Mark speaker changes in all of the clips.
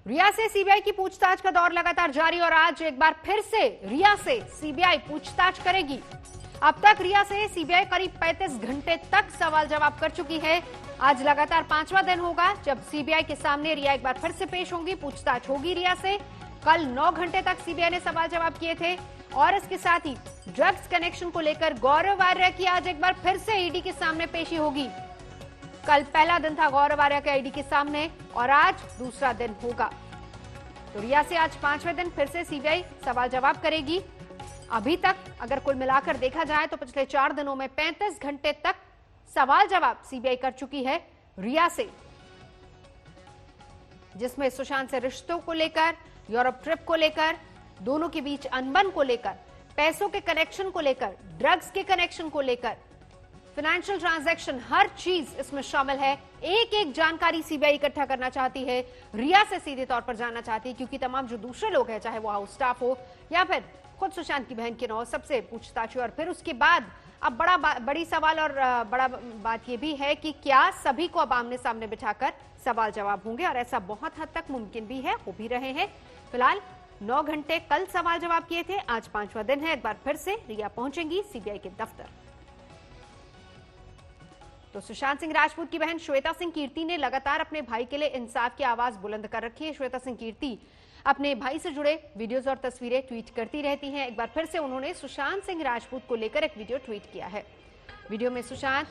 Speaker 1: रिया से सीबीआई की पूछताछ का दौर लगातार जारी और आज एक बार फिर से रिया से सीबीआई पूछताछ करेगी। अब तक रिया से सीबीआई करीब 35 घंटे तक सवाल जवाब कर चुकी है। आज लगातार 5वां दिन होगा जब सीबीआई के सामने रिया एक बार फिर से पेश होंगी, पूछताछ होगी रिया से। कल 9 घंटे तक सीबीआई ने सवाल जवाब किए थे और इसके साथ ही ड्रग्स कनेक्शन को लेकर गौरव आर्या की आज एक बार फिर से ईडी के सामने पेशी होगी। कल पहला दिन था गौरव आर्या के ईडी के सामने और आज दूसरा दिन होगा। तो रिया से आज 5वें दिन फिर से सीबीआई सवाल जवाब करेगी। अभी तक अगर कुल मिलाकर देखा जाए तो पिछले 4 दिनों में 35 घंटे तक सवाल जवाब सीबीआई कर चुकी है रिया से, जिसमें सुशांत से रिश्तों को लेकर, यूरोप ट्रिप को लेकर, दोनों के बीच अनबन को लेकर, पैसों के कनेक्शन को लेकर, ड्रग्स के कनेक्शन को लेकर, फाइनेंशियल ट्रांजैक्शन, हर चीज इसमें शामिल है। एक एक जानकारी सीबीआई इकट्ठा करना चाहती है, रिया से सीधे तौर पर जानना चाहती है, क्योंकि तमाम जो दूसरे लोग हैं, चाहे वो हाउस स्टाफ हो या फिर खुद सुशांत की बहन के नाम, सबसे पूछताछ हुई। और फिर उसके बाद अब बड़ी सवाल और बड़ा बात यह भी है कि क्या सभी को अब आमने सामने बिठाकर सवाल जवाब होंगे, और ऐसा बहुत हद तक मुमकिन भी है, हो भी रहे हैं। फिलहाल 9 घंटे कल सवाल जवाब किए थे, आज 5वां दिन है। एक बार फिर से रिया पहुंचेंगी सीबीआई के दफ्तर। तो सुशांत सिंह राजपूत की बहन श्वेता सिंह कीर्ति ने लगातार अपने भाई के लिए इंसाफ की आवाज बुलंद कर रखी है। श्वेता सिंह कीर्ति अपने भाई से जुड़े वीडियोस और तस्वीरें ट्वीट करती रहती हैं। एक बार फिर से उन्होंने सुशांत सिंह राजपूत को लेकर एक वीडियो ट्वीट किया है। वीडियो में सुशांत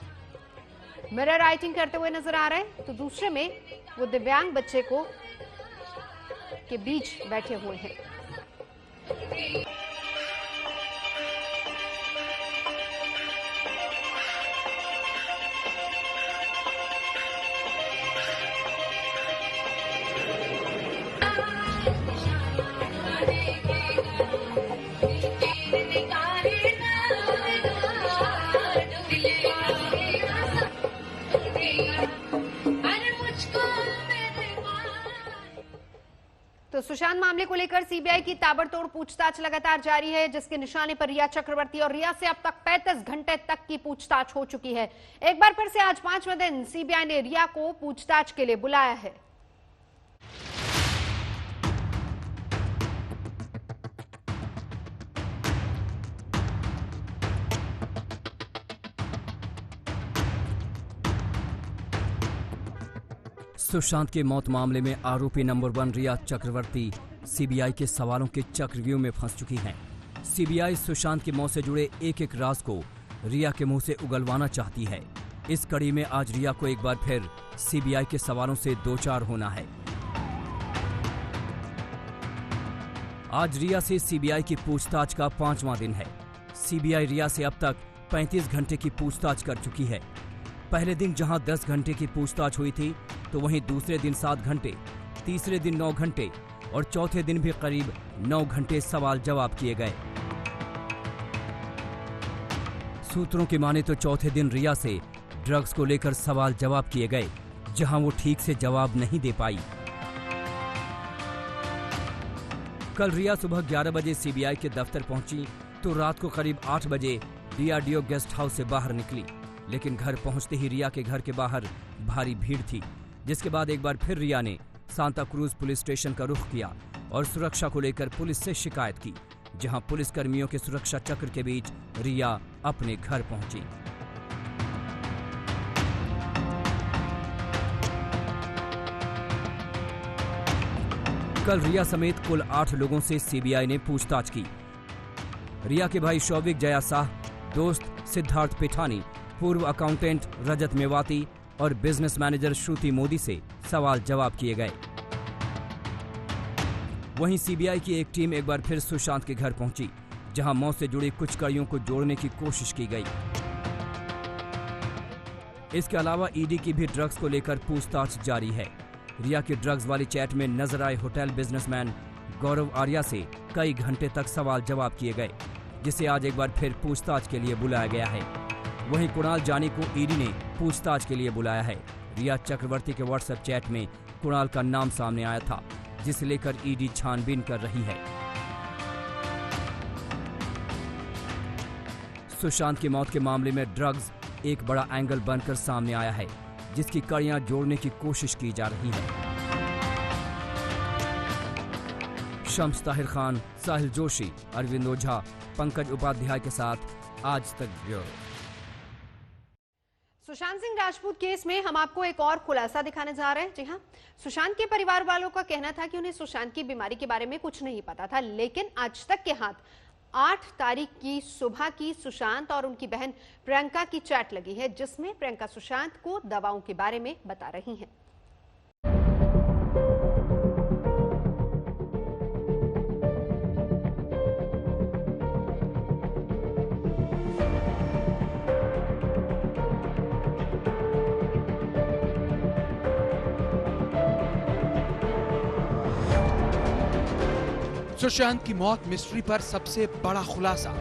Speaker 1: मिरर राइटिंग करते हुए नजर आ रहे हैं, तो दूसरे में वो दिव्यांग बच्चे को के बीच बैठे हुए हैं। तो सुशांत मामले को लेकर सीबीआई की ताबड़तोड़ पूछताछ लगातार जारी है, जिसके निशाने पर रिया चक्रवर्ती, और रिया से अब तक 35 घंटे तक की पूछताछ हो चुकी है। एक बार फिर से आज 5वें दिन सीबीआई ने रिया को पूछताछ के लिए बुलाया है।
Speaker 2: सुशांत के मौत मामले में आरोपी नंबर 1 रिया चक्रवर्ती सीबीआई के सवालों के चक्रव्यूह में फंस चुकी हैं। सीबीआई सुशांत की मौत से जुड़े एक एक राज को रिया के मुंह से उगलवाना चाहती है। इस कड़ी में आज रिया को एक बार फिर सीबीआई के सवालों से दो चार होना है। आज रिया से सीबीआई की पूछताछ का 5वां दिन है। सीबीआई रिया से अब तक 35 घंटे की पूछताछ कर चुकी है। पहले दिन जहां 10 घंटे की पूछताछ हुई थी, तो वहीं दूसरे दिन 7 घंटे, तीसरे दिन 9 घंटे और चौथे दिन भी करीब 9 घंटे सवाल जवाब किए गए। सूत्रों की माने तो चौथे दिन रिया से ड्रग्स को लेकर सवाल जवाब किए गए, जहां वो ठीक से जवाब नहीं दे पाई। कल रिया सुबह 11 बजे सीबीआई के दफ्तर पहुंची तो रात को करीब 8 बजे डीआरडीओ गेस्ट हाउस से बाहर निकली, लेकिन घर पहुंचते ही रिया के घर के बाहर भारी भीड़ थी। जिसके बाद एक बार फिर रिया ने सांता क्रूज पुलिस स्टेशन का रुख किया और सुरक्षा को लेकर पुलिस से शिकायत की, जहां पुलिस कर्मियों के सुरक्षा चक्र के बीच रिया अपने घर पहुंची। कल रिया समेत कुल 8 लोगों से सीबीआई ने पूछताछ की। रिया के भाई शौविक जया साह, दोस्त सिद्धार्थ पिठानी, पूर्व अकाउंटेंट रजत मेवाती और बिजनेस मैनेजर श्रुति मोदी से सवाल जवाब किए गए। वहीं सीबीआई की एक टीम एक बार फिर सुशांत के घर पहुंची, जहां मौत से जुड़ी कुछ कड़ियों को जोड़ने की कोशिश की गई। इसके अलावा ईडी की भी ड्रग्स को लेकर पूछताछ जारी है। रिया के ड्रग्स वाली चैट में नजर आए होटल बिजनेसमैन गौरव आर्या से कई घंटे तक सवाल जवाब किए गए, जिसे आज एक बार फिर पूछताछ के लिए बुलाया गया है। वहीं कुणाल जानी को ईडी ने पूछताछ के लिए बुलाया है। रिया चक्रवर्ती के व्हाट्सएप चैट में कुणाल का नाम सामने आया था, जिसे लेकर ईडी छानबीन कर रही है। सुशांत की मौत के मामले में ड्रग्स एक बड़ा एंगल बनकर सामने आया है, जिसकी कड़ियां जोड़ने की कोशिश की जा रही है। शम्स ताहिर खान, साहिल जोशी, अरविंद ओझा, पंकज उपाध्याय के साथ आज तक ब्यूरो।
Speaker 1: सुशांत सिंह राजपूत केस में हम आपको एक और खुलासा दिखाने जा रहे हैं। जी हां, सुशांत के परिवार वालों का कहना था कि उन्हें सुशांत की बीमारी के बारे में कुछ नहीं पता था, लेकिन आज तक के हाथ 8 तारीख की सुबह की सुशांत और उनकी बहन प्रियंका की चैट लगी है, जिसमें प्रियंका सुशांत को दवाओं के बारे में बता रही हैं।
Speaker 3: सुशांत की मौत मिस्ट्री पर सबसे बड़ा खुलासा।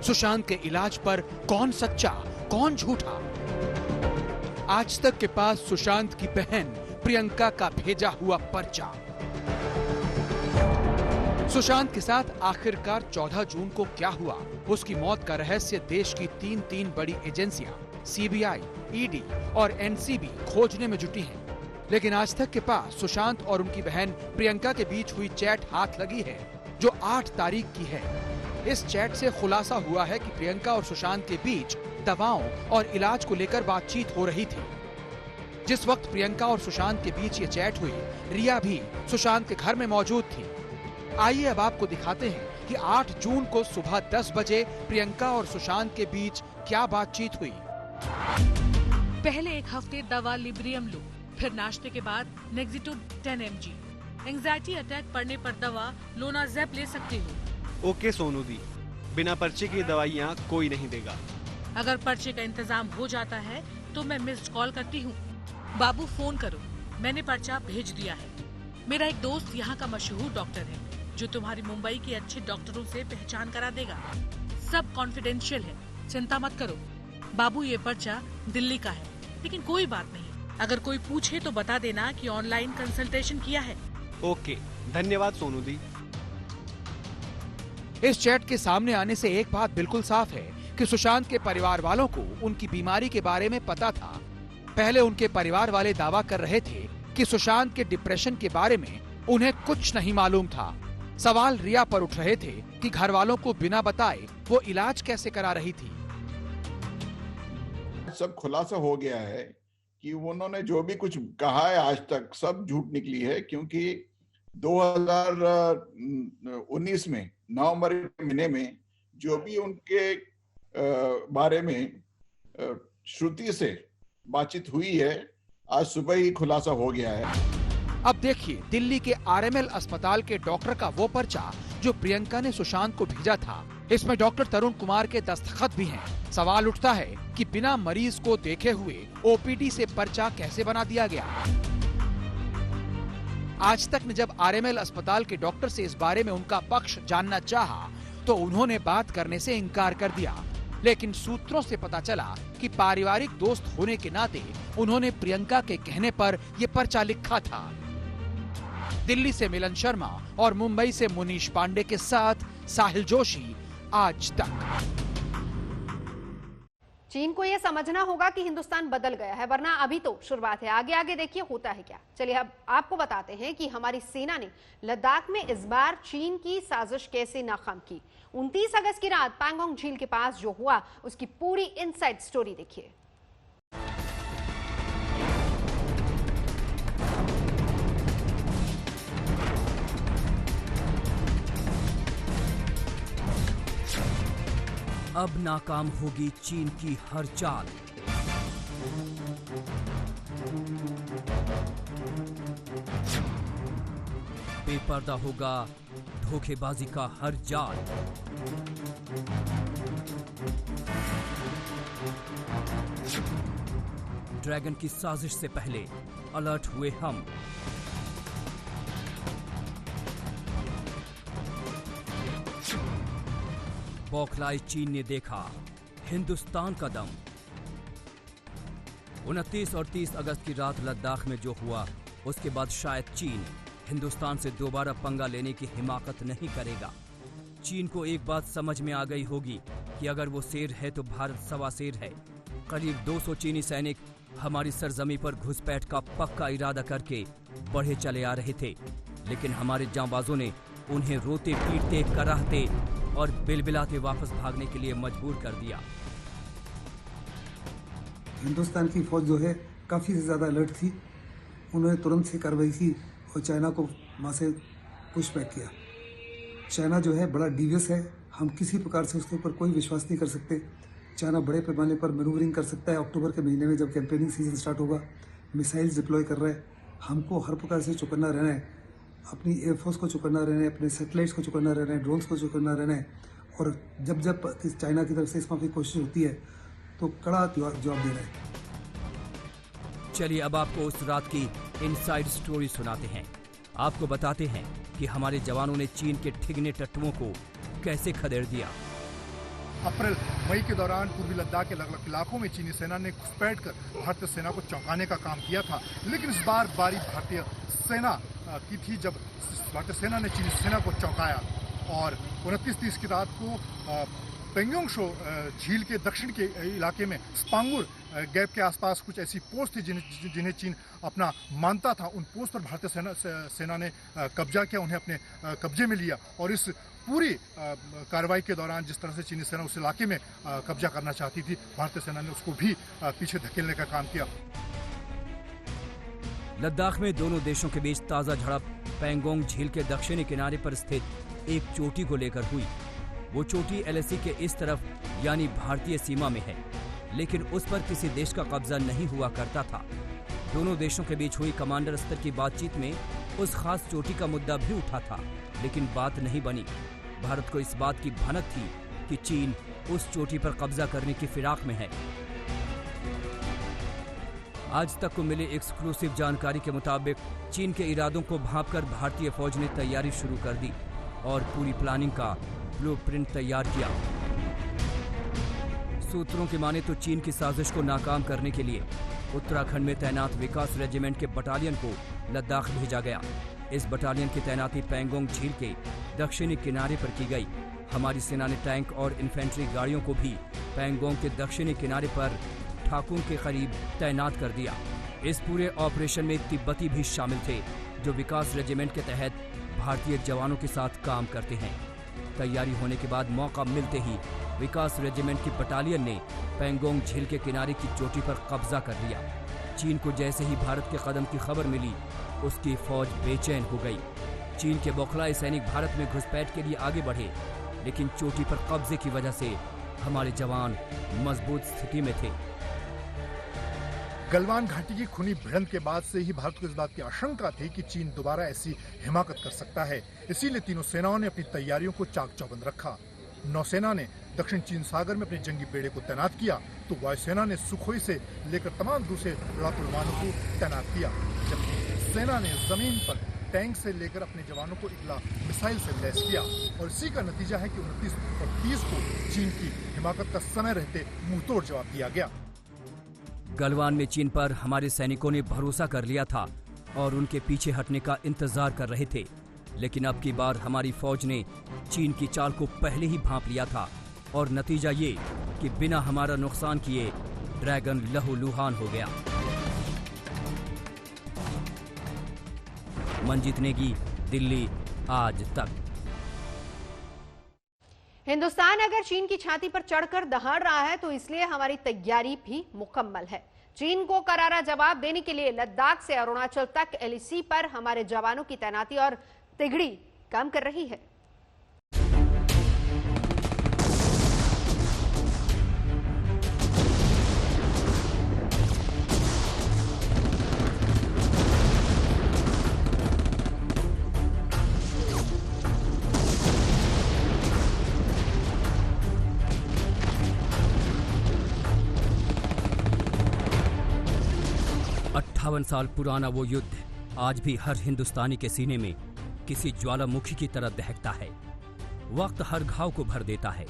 Speaker 3: सुशांत के इलाज पर कौन सच्चा, कौन झूठा? आज तक के पास सुशांत की बहन प्रियंका का भेजा हुआ पर्चा। सुशांत के साथ आखिरकार 14 जून को क्या हुआ? उसकी मौत का रहस्य देश की तीन बड़ी एजेंसियां सीबीआई, ईडी और एनसीबी खोजने में जुटी हैं। लेकिन आज तक के पास सुशांत और उनकी बहन प्रियंका के बीच हुई चैट हाथ लगी है, जो 8 तारीख की है। इस चैट से खुलासा हुआ है कि प्रियंका और सुशांत के बीच दवाओं और इलाज को लेकर बातचीत हो रही थी। जिस वक्त प्रियंका और सुशांत के बीच ये चैट हुई, रिया भी सुशांत के घर में मौजूद थी। आइए अब आपको दिखाते हैं कि 8 जून को सुबह 10 बजे प्रियंका और सुशांत के बीच क्या बातचीत हुई।
Speaker 4: पहले एक हफ्ते दवा लिब्रियम लो, फिर नाश्ते के बाद नेक्सिटो 10 mg। एंजाइटी अटैक पड़ने पर दवा लोनाजेप ले सकते हो।
Speaker 5: ओके सोनू दी, बिना पर्चे की दवाइयाँ कोई नहीं देगा।
Speaker 4: अगर पर्चे का इंतजाम हो जाता है तो मैं मिस्ड कॉल करती हूँ। बाबू फोन करो, मैंने पर्चा भेज दिया है। मेरा एक दोस्त यहाँ का मशहूर डॉक्टर है, जो तुम्हारी मुंबई के अच्छे डॉक्टरों से पहचान करा देगा। सब कॉन्फिडेंशियल है, चिंता मत करो। बाबू ये पर्चा दिल्ली का है, लेकिन कोई बात नहीं, अगर कोई पूछे तो बता देना कि ऑनलाइन कंसल्टेशन किया है।
Speaker 5: ओके, धन्यवाद सोनू दी।
Speaker 3: इस चैट के सामने आने से एक बात बिल्कुल साफ है कि सुशांत के परिवार वालों को उनकी बीमारी के बारे में पता था। पहले उनके परिवार वाले दावा कर रहे थे कि सुशांत के डिप्रेशन के बारे में उन्हें कुछ नहीं मालूम था। सवाल रिया पर उठ रहे थे कि घर वालों को बिना बताए वो इलाज कैसे करा रही थी।
Speaker 6: सब खुलासा हो गया है कि उन्होंने जो भी कुछ कहा है आज तक सब झूठ निकली है, क्योंकि 2019 में नवंबर महीने में जो भी उनके बारे में श्रुति से बातचीत हुई है, आज सुबह ही खुलासा हो गया है।
Speaker 3: अब देखिए दिल्ली के आरएमएल अस्पताल के डॉक्टर का वो पर्चा जो प्रियंका ने सुशांत को भेजा था। इसमें डॉक्टर तरुण कुमार के दस्तखत भी हैं। सवाल उठता है कि बिना मरीज को देखे हुए ओपीडी से पर्चा कैसे बना दिया गया। आज तक ने जब आरएमएल अस्पताल के डॉक्टर से इस बारे में उनका पक्ष जानना चाहा, तो उन्होंने बात करने से इनकार कर दिया। लेकिन सूत्रों से पता चला कि पारिवारिक दोस्त होने के नाते उन्होंने प्रियंका के कहने पर यह पर्चा लिखा था। दिल्ली से मिलन शर्मा और मुंबई से मुनीश पांडे के साथ साहिल जोशी, आज तक।
Speaker 1: चीन को यह समझना होगा कि हिंदुस्तान बदल गया है, वरना अभी तो शुरुआत है। आगे आगे देखिए होता है क्या। चलिए अब आपको बताते हैं कि हमारी सेना ने लद्दाख में इस बार चीन की साजिश कैसे नाकाम की। 29 अगस्त की रात पैंगोंग झील के पास जो हुआ, उसकी पूरी इनसाइड स्टोरी देखिए।
Speaker 2: अब नाकाम होगी चीन की हर चाल। बेपर्दा होगा धोखेबाजी का हर जाल। ड्रैगन की साजिश से पहले अलर्ट हुए हम। बौखलाई चीन ने देखा हिंदुस्तान का दम। 29 और 30 अगस्त की रात लद्दाख में जो हुआ, उसके बाद शायद चीन हिंदुस्तान से दोबारा पंगा लेने की हिमाकत नहीं करेगा। चीन को एक बात समझ में आ गई होगी कि अगर वो शेर है तो भारत सवा शेर है। करीब 200 चीनी सैनिक हमारी सरजमी पर घुसपैठ का पक्का इरादा करके बढ़े चले आ रहे थे। लेकिन हमारे जांबाजों ने उन्हें रोते पीटते कराहते और बिलबिलाते वापस भागने के लिए मजबूर कर दिया।
Speaker 7: हिंदुस्तान की फौज जो है काफ़ी ज़्यादा अलर्ट थी। उन्होंने तुरंत से कार्रवाई की और चाइना को वहाँ से पुशबैक किया। चाइना जो है बड़ा डिवियस है, हम किसी प्रकार से उसके ऊपर कोई विश्वास नहीं कर सकते। चाइना बड़े पैमाने पर मैनूवरिंग कर सकता है। अक्टूबर के महीने में जब कैंपेनिंग सीजन स्टार्ट होगा, मिसाइल्स डिप्लॉय कर रहा है। हमको हर प्रकार से चौकन्ना रहना है, अपनी एयरफोर्स को चौकन्ना रहना है, अपने सैटेलाइट्स को चौकन्ना रहना है, ड्रोन्स को चौकन्ना रहना है। और जब जब चाइना की तरफ से इस माफी की कोशिश होती है तो कड़ा जवाब देना है।
Speaker 2: चलिए अब आपको उस रात की इनसाइड स्टोरी सुनाते हैं। आपको बताते हैं कि हमारे जवानों ने चीन के ठिगने टट्टुओं को कैसे खदेड़ दिया।
Speaker 8: अप्रैल मई के दौरान पूर्वी लद्दाख के अलग अलग इलाकों में चीनी सेना ने घुसपैठ कर भारतीय सेना को चौंकाने का काम किया था, लेकिन इस बार बारी भारतीय सेना की थी, जब भारतीय सेना ने चीनी सेना को चौंकाया। और 29-30 की रात को पेंगोंग शो झील के दक्षिण के इलाके में स्पांगुर गैप के आसपास कुछ ऐसी पोस्ट थी जिन्हें चीन अपना मानता था। उन पोस्ट पर भारतीय सेना ने कब्जा किया, उन्हें अपने कब्जे में लिया। और इस पूरी कार्रवाई के दौरान जिस तरह से चीनी सेना उस इलाके में कब्जा करना चाहती थी, भारतीय सेना ने उसको भी पीछे धकेलने का काम किया।
Speaker 2: लद्दाख में दोनों देशों के बीच ताजा झड़प पेंगोंग झील के दक्षिणी किनारे पर स्थित एक चोटी को लेकर हुई। वो चोटी एलएसी के इस तरफ यानी भारतीय सीमा में है, लेकिन उस पर किसी देश का कब्जा नहीं हुआ करता था। दोनों देशों के बीच हुई कमांडर स्तर की बातचीत में उस खास चोटी का मुद्दा भी उठा था, लेकिन बात नहीं बनी। भारत को इस बात की भनक थी कि चीन उस चोटी पर कब्जा करने की फिराक में है। आज तक को मिली एक्सक्लूसिव जानकारी के मुताबिक चीन के इरादों को भांपकर भारतीय फौज ने तैयारी शुरू कर दी और पूरी प्लानिंग का ब्लूप्रिंट तैयार किया। सूत्रों की माने तो चीन की साजिश को नाकाम करने के लिए उत्तराखंड में तैनात विकास रेजिमेंट के बटालियन को लद्दाख भेजा गया। इस बटालियन की तैनाती पेंगोंग झील के दक्षिणी किनारे पर की गई। हमारी सेना ने टैंक और इन्फेंट्री गाड़ियों को भी पेंगोंग के दक्षिणी किनारे पर ठाकुर के करीब तैनात कर दिया। इस पूरे ऑपरेशन में तिब्बती भी शामिल थे, जो विकास रेजिमेंट के तहत भारतीय जवानों के साथ काम करते हैं। तैयारी होने के बाद मौका मिलते ही विकास रेजिमेंट की बटालियन ने पेंगोंग झील के किनारे की चोटी पर कब्जा कर लिया। चीन को जैसे ही भारत के कदम की खबर मिली, उसकी फौज बेचैन हो गई। चीन के बौखलाए सैनिक भारत में घुसपैठ के लिए आगे बढ़े, लेकिन चोटी पर कब्जे की वजह से हमारे जवान मजबूत स्थिति में थे।
Speaker 8: गलवान घाटी की खूनी भिड़ंत के बाद से ही भारत को इस बात की आशंका थी कि चीन दोबारा ऐसी हिमाकत कर सकता है। इसीलिए तीनों सेनाओं ने अपनी तैयारियों को चाक चौबंद रखा। नौसेना ने दक्षिण चीन सागर में अपने जंगी बेड़े को तैनात किया, तो वायुसेना ने सुखोई से लेकर तमाम दूसरे लड़ाकू विमानों को तैनात किया, जबकि सेना ने जमीन पर टैंक से लेकर अपने जवानों को इकला मिसाइल से लैस किया। और इसी का नतीजा है कि 29 और 30 को चीन की हिमाकत का समय रहते मुंहतोड़ जवाब दिया गया।
Speaker 2: गलवान में चीन पर हमारे सैनिकों ने भरोसा कर लिया था और उनके पीछे हटने का इंतजार कर रहे थे, लेकिन अब की बार हमारी फौज ने चीन की चाल को पहले ही भांप लिया था और नतीजा ये कि बिना हमारा नुकसान किए ड्रैगन लहूलुहान हो गया। मंजीत नेगी, दिल्ली, आज तक।
Speaker 1: हिंदुस्तान अगर चीन की छाती पर चढ़कर दहाड़ रहा है तो इसलिए हमारी तैयारी भी मुकम्मल है। चीन को करारा जवाब देने के लिए लद्दाख से अरुणाचल तक एलएसी पर हमारे जवानों की तैनाती और तिगड़ी काम कर रही है।
Speaker 2: साल पुराना वो युद्ध आज भी हर हिंदुस्तानी के सीने में किसी ज्वालामुखी की तरह दहकता है। वक्त हर घाव को भर देता है,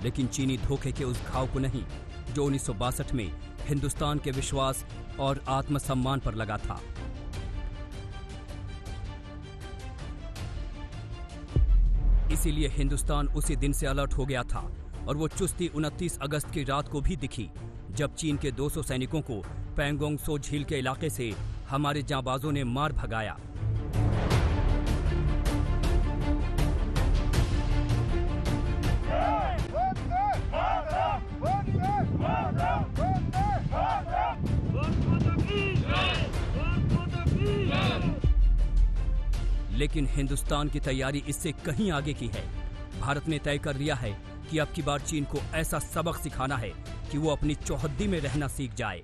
Speaker 2: लेकिन चीनी धोखे के उस घाव को नहीं जो 1962 में हिंदुस्तान के विश्वास और आत्मसम्मान पर लगा था। इसीलिए हिंदुस्तान उसी दिन से अलर्ट हो गया था और वो चुस्ती 29 अगस्त की रात को भी दिखी, जब चीन के 200 सैनिकों को पेंगोंग सो झील के इलाके से हमारे जांबाजों ने मार भगाया। लेकिन हिंदुस्तान की तैयारी इससे कहीं आगे की है। भारत ने तय कर लिया है कि अब की बार चीन को ऐसा सबक सिखाना है कि वो अपनी चौहद्दी में रहना सीख जाए।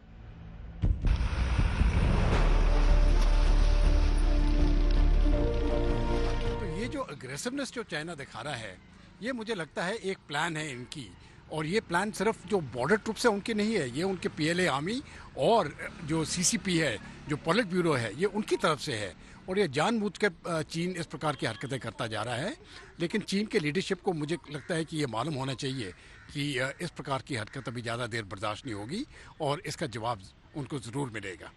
Speaker 9: तो ये जो अग्रेसिवनेस जो चाइना दिखा रहा है, ये मुझे लगता है एक प्लान है इनकी, और ये प्लान सिर्फ जो बॉर्डर ट्रूप्स है उनके नहीं है, ये उनके PLA आर्मी और जो CCP है, जो पॉलिट ब्यूरो है, ये उनकी तरफ से है। और ये जानबूझ के चीन इस प्रकार की हरकतें करता जा रहा है। लेकिन चीन के लीडरशिप को मुझे लगता है कि ये मालूम होना चाहिए कि इस प्रकार की हरकत अभी ज़्यादा देर बर्दाश्त नहीं होगी और इसका जवाब उनको ज़रूर मिलेगा।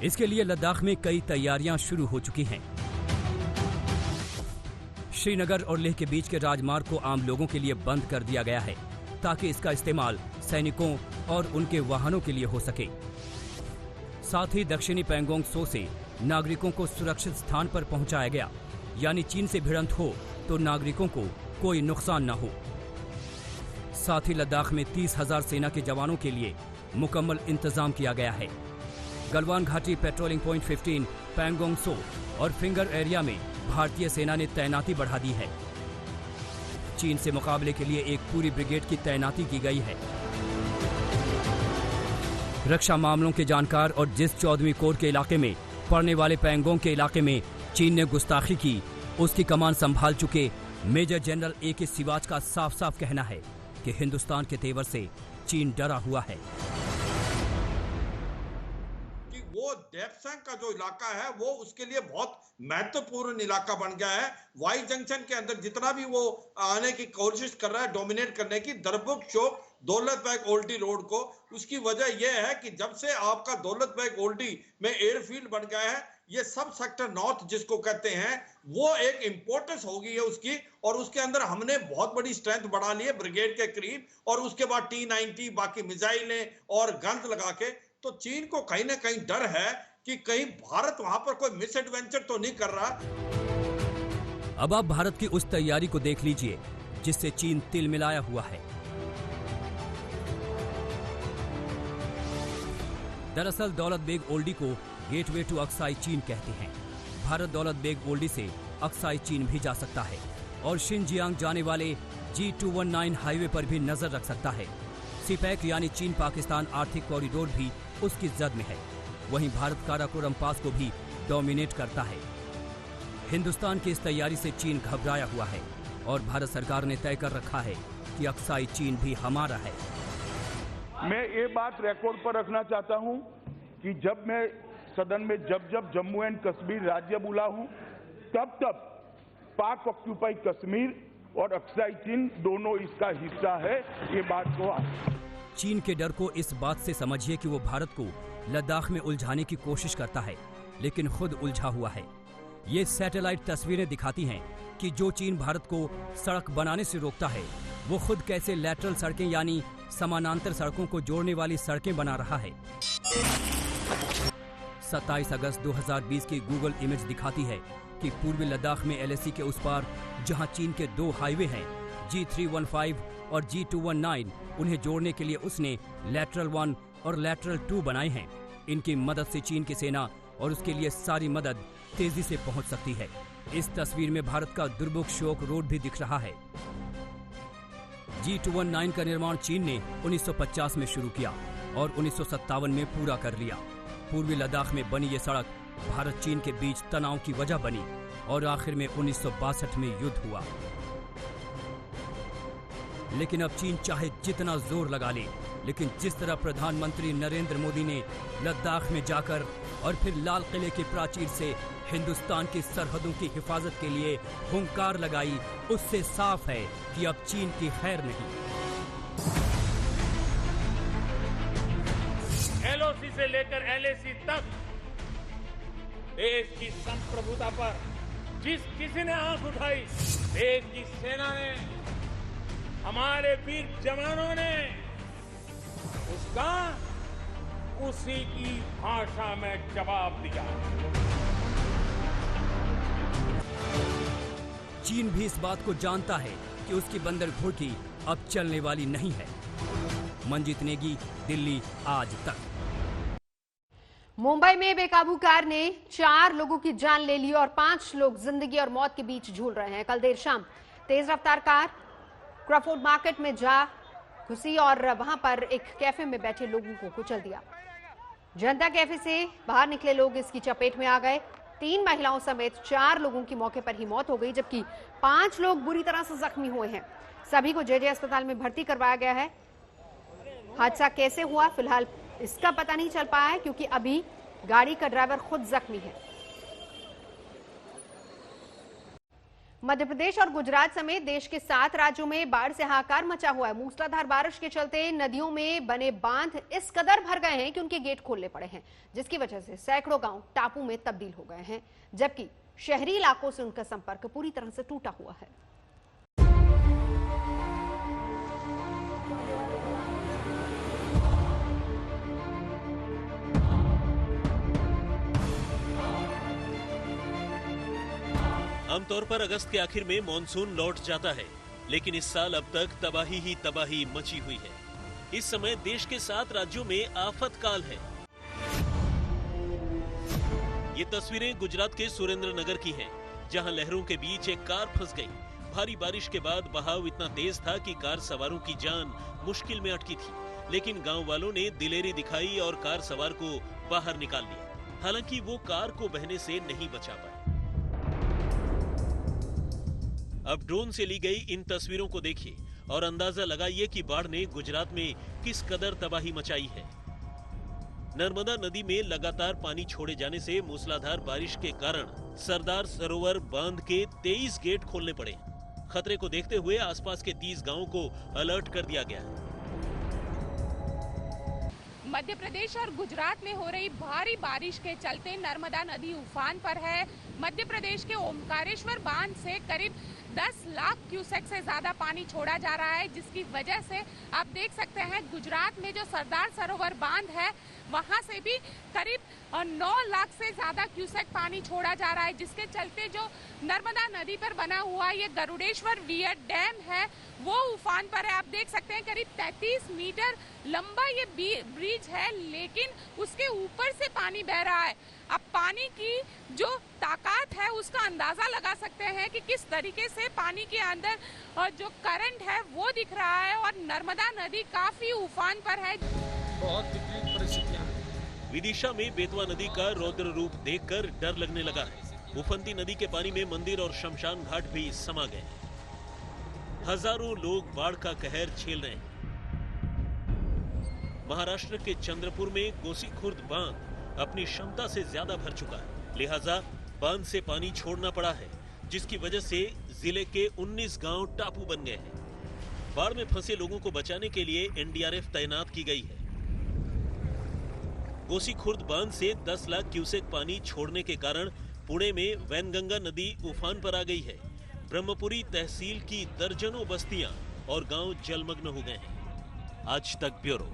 Speaker 2: इसके लिए लद्दाख में कई तैयारियां शुरू हो चुकी हैं। श्रीनगर और लेह के बीच के राजमार्ग को आम लोगों के लिए बंद कर दिया गया है ताकि इसका इस्तेमाल सैनिकों और उनके वाहनों के लिए हो सके। साथ ही दक्षिणी पैंगोंग त्सो से नागरिकों को सुरक्षित स्थान पर पहुंचाया गया, यानी चीन से भिड़ंत हो तो नागरिकों को कोई नुकसान न हो। साथ ही लद्दाख में 30,000 सेना के जवानों के लिए मुकम्मल इंतजाम किया गया है। गलवान घाटी, पेट्रोलिंग पॉइंट 15, पैंगोंग त्सो और फिंगर एरिया में भारतीय सेना ने तैनाती बढ़ा दी है। चीन से मुकाबले के लिए एक पूरी ब्रिगेड की तैनाती की गई है। रक्षा मामलों के जानकार और जिस 14वीं कोर के इलाके में पड़ने वाले पैंगोंग के इलाके में चीन ने गुस्ताखी की, उसकी कमान संभाल चुके मेजर जनरल AK सिवाच का साफ साफ कहना है कि हिंदुस्तान के तेवर से चीन डरा हुआ है।
Speaker 10: वो डेप्संग का जो इलाका है वो उसके लिए बहुत महत्वपूर्ण इलाका बन गया है। वाई जंक्शन के अंदर जितना भी वो आने की कोशिश कर रहा है डोमिनेट करने की, दरबुक चौक, दौलत बेग ओल्डी रोड को, उसकी वजह यह है कि जब से आपका दौलत बेग ओल्डी में एयरफील्ड बन गया है, ये सब सेक्टर नॉर्थ जिसको कहते हैं, वो एक इंपॉर्टेंस हो गई है उसकी, और उसके अंदर हमने बहुत बड़ी स्ट्रेंथ बढ़ा ली है ब्रिगेड के करीब, और उसके बाद T-90 बाकी मिसाइलें और गन्स लगा के। तो चीन को कहीं ना कहीं डर है कि कहीं भारत वहां पर कोई मिस एडवेंचर तो नहीं कर रहा।
Speaker 2: अब आप भारत की उस तैयारी को देख लीजिए जिससे चीन तिल मिलाया हुआ है। दरअसल दौलत बेग ओल्डी को गेटवे टू अक्साई चीन कहते हैं। भारत दौलत बेग ओल्डी से अक्साई चीन भी जा सकता है और शिनजियांग जाने वाले G219 हाईवे पर भी नजर रख सकता है। सीपैक यानी चीन पाकिस्तान आर्थिक कॉरिडोर भी उसकी जद में है। वहीं भारत काराकोरम पास को भी डोमिनेट करता है। हिंदुस्तान की इस तैयारी से चीन घबराया हुआ है और भारत सरकार ने तय कर रखा है कि अक्साई चीन भी हमारा है।
Speaker 11: मैं ये बात रिकॉर्ड पर रखना चाहता हूं कि जब मैं सदन में जब जम्मू एंड कश्मीर राज्य बोला हूं, तब पाक ऑक्यूपाई कश्मीर और अक्साई चीन दोनों इसका हिस्सा है। ये बात को
Speaker 2: चीन के डर को इस बात से समझिए कि वो भारत को लद्दाख में उलझाने की कोशिश करता है, लेकिन खुद उलझा हुआ है। ये सैटेलाइट तस्वीरें दिखाती हैं कि जो चीन भारत को सड़क बनाने से रोकता है, वो खुद कैसे लैटरल सड़कें यानी समानांतर सड़कों को जोड़ने वाली सड़कें बना रहा है। 27 अगस्त 2020 की गूगल इमेज दिखाती है कि पूर्वी लद्दाख में LAC के उस पार जहां चीन के 2 हाईवे हैं, G315 और G219, उन्हें जोड़ने के लिए उसने लैटरल 1 और लैटरल 2 बनाए हैं। इनकी मदद से चीन की सेना और उसके लिए सारी मदद तेजी से पहुंच सकती है। इस तस्वीर में भारत का दुर्बुक शोक रोड भी दिख रहा है। G219 का निर्माण चीन ने 1950 में शुरू किया और 1957 में पूरा कर लिया। पूर्वी लद्दाख में बनी ये सड़क भारत चीन के बीच तनाव की वजह बनी और आखिर में 1962 में युद्ध हुआ। लेकिन अब चीन चाहे जितना जोर लगा ले, लेकिन जिस तरह प्रधानमंत्री नरेंद्र मोदी ने लद्दाख में जाकर और फिर लाल किले के प्राचीर से हिंदुस्तान की सरहदों की हिफाजत के लिए हुंकार लगाई, उससे साफ है कि अब चीन की खैर नहीं।
Speaker 12: LOC से लेकर LAC तक देश की संप्रभुता पर जिस किसी ने आंख उठाई, देश की सेना ने, हमारे वीर जवानों ने उसका उसी की भाषा में जवाब दिया।
Speaker 2: चीन भी इस बात को जानता है कि उसकी बंदर घोटी अब चलने वाली नहीं है। मंजीत नेगी, दिल्ली आज तक।
Speaker 1: मुंबई में बेकाबू कार ने 4 लोगों की जान ले ली और 5 लोग जिंदगी और मौत के बीच झूल रहे हैं। कल देर शाम तेज रफ्तार कार क्रॉफोर्ड मार्केट में जा घुसी और वहां पर एक कैफे में बैठे लोगों को कुचल दिया। जनता कैफे से बाहर निकले लोग इसकी चपेट में आ गए। 3 महिलाओं समेत 4 लोगों की मौके पर ही मौत हो गई, जबकि 5 लोग बुरी तरह से जख्मी हुए हैं। सभी को जेजे अस्पताल में भर्ती करवाया गया है। हादसा कैसे हुआ फिलहाल इसका पता नहीं चल पाया है, क्योंकि अभी गाड़ी का ड्राइवर खुद जख्मी है। मध्य प्रदेश और गुजरात समेत देश के 7 राज्यों में बाढ़ से हाहाकार मचा हुआ है। मूसलाधार बारिश के चलते नदियों में बने बांध इस कदर भर गए हैं कि उनके गेट खोलने पड़े हैं, जिसकी वजह से सैकड़ों गांव टापू में तब्दील हो गए हैं, जबकि शहरी इलाकों से उनका संपर्क पूरी तरह से टूटा हुआ है।
Speaker 13: आमतौर पर अगस्त के आखिर में मॉनसून लौट जाता है, लेकिन इस साल अब तक तबाही ही तबाही मची हुई है। इस समय देश के 7 राज्यों में आफत काल है। ये तस्वीरें गुजरात के सुरेंद्रनगर की हैं, जहां लहरों के बीच एक कार फंस गई। भारी बारिश के बाद बहाव इतना तेज था कि कार सवारों की जान मुश्किल में अटकी थी, लेकिन गांव वालों ने दिलेरी दिखाई और कार सवार को बाहर निकाल लिया। हालांकि वो कार को बहने से नहीं बचा पाए। अब ड्रोन से ली गई इन तस्वीरों को देखिए और अंदाजा लगाइए कि बाढ़ ने गुजरात में किस कदर तबाही मचाई है। नर्मदा नदी में लगातार पानी छोड़े जाने से मूसलाधार बारिश के कारण सरदार सरोवर बांध के 23 गेट खोलने पड़े। खतरे को देखते हुए आसपास के 30 गांवों को अलर्ट कर दिया गया है।
Speaker 14: मध्य प्रदेश और गुजरात में हो रही भारी बारिश के चलते नर्मदा नदी उफान पर है। मध्य प्रदेश के ओमकारेश्वर बांध से करीब 10 लाख क्यूसेक से ज्यादा पानी छोड़ा जा रहा है, जिसकी वजह से आप देख सकते हैं गुजरात में जो सरदार सरोवर बांध है वहां से भी करीब 9 लाख से ज्यादा क्यूसेक पानी छोड़ा जा रहा है, जिसके चलते जो नर्मदा नदी पर बना हुआ ये गरुड़ेश्वर वियर डैम है वो उफान पर है। आप देख सकते हैं करीब 33 मीटर लंबा ये ब्रिज है, लेकिन उसके ऊपर से पानी बह रहा है। अब पानी की जो ताकत है उसका अंदाजा लगा सकते हैं कि किस तरीके से पानी के अंदर जो करंट है वो दिख रहा है और नर्मदा नदी काफी उफान पर है।
Speaker 12: बहुत विपरीत परिस्थितियां हैं।
Speaker 13: विदिशा में बेतवा नदी का रौद्र रूप देखकर डर लगने लगा है। उफनती नदी के पानी में मंदिर और शमशान घाट भी समा गए हैं। हजारों लोग बाढ़ का कहर झेल रहे हैं। महाराष्ट्र के चंद्रपुर में गोसीखुर्द बांध अपनी क्षमता से ज्यादा भर चुका है, लिहाजा बांध से पानी छोड़ना पड़ा है, जिसकी वजह से जिले के 19 गांव टापू बन गए हैं। बाढ़ में फंसे लोगों को बचाने के लिए एनडीआरएफ तैनात की गई है। गोसीखुर्द बांध से 10 लाख क्यूसेक पानी छोड़ने के कारण पुणे में वैनगंगा नदी उफान पर आ गई है। ब्रह्मपुरी तहसील की दर्जनों बस्तियां और गांव जलमग्न हो गए हैं। आज तक ब्यूरो।